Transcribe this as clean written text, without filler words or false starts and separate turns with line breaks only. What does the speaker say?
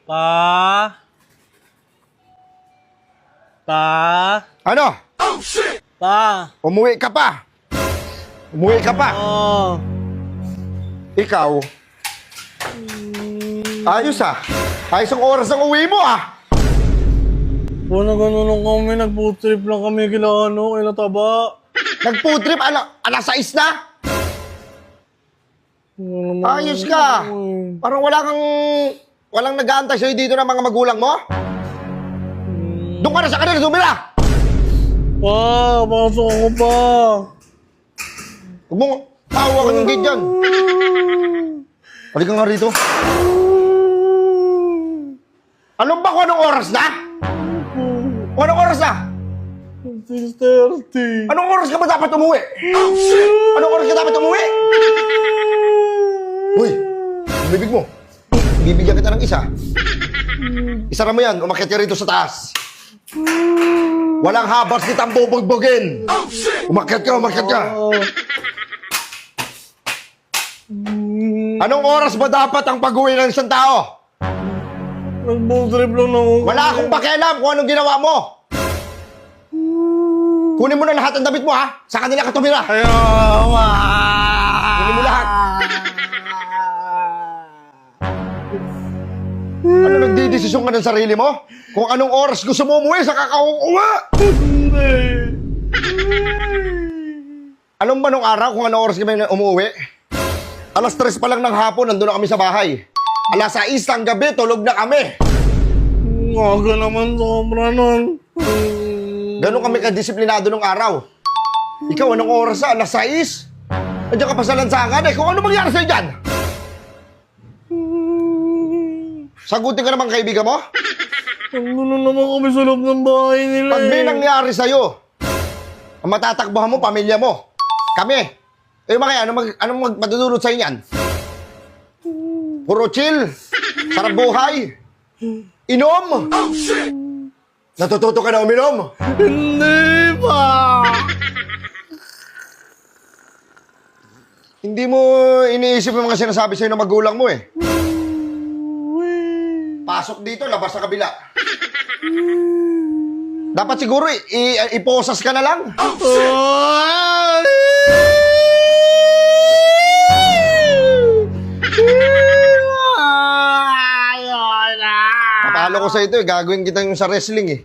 Pa? Pa?
Ano?
Pa?
Umuwi ka pa? Umuwi ka pa?
Oh.
Ikaw? Ayos ah. Ayos ang oras ng uwi mo ah.
Paano ganun lang kami? Nag-food trip lang kami kila kila Taba.
Nag-food trip, alas 6 na? Ayos ka. Parang walang nag-aantay sa'yo dito ng mga magulang mo? Doon ka na sa kanila, sumira!
Pa, pasok ako pa.
Huwag mong tawa ka ng gate dyan. Halika nga rito. Alam ba kung anong oras na? Kung anong oras na?
6:30.
Anong oras ka ba dapat umuwi? Anong oras ka dapat umuwi? Uy, ang bibig mo. Bibigyan kita ng isa. Isara mo yan, umakyat ka rito sa taas. Walang habas kitang bubugbugin. Umakyat ka. Anong oras ba dapat ang pag-uwi ng isang tao?
Nag-food trip lang ako.
Wala akong pakialam kung anong ginawa mo. Kunin mo na lahat ng damit mo, ha? Sa kanila ka tumira.
Ayaw, ma.
Kunin mo lahat. Ano nagdidesisyon ka ng sarili mo? Kung anong oras gusto mo umuwi, sa kakauuwa.
Hindi.
Alam ba nung araw kung anong oras kami umuwi? Alas 3 pa lang ng hapon, nandun na kami sa bahay. Alas 6 ng gabi, tulog na kami.
Ngaga naman sobra nun.
Ganon kami kadisiplinado nung araw. Ikaw, anong oras na? Alas 6? Andiyan ka pa sa lansangan eh. Kung ano mangyari sa'yo dyan? Sagutin ka naman kaibigan mo?
Ano na naman kami sa loob ng bahay nila
Pag may nangyari sa'yo, ang matatakbuhan mo, pamilya mo. Kami. Eh mga anong magpadudulot sa'yo yan? Puro chill. Sarap buhay. Inom. Natututo ka na uminom?
Hindi pa.
Hindi mo iniisip yung mga sinasabi sa'yo ng magulang mo eh. Pasok dito, labas sa kabila. Dapat siguro iposas ka na lang. Papalo ko sa ito eh, gagawin kita yung sa wrestling eh.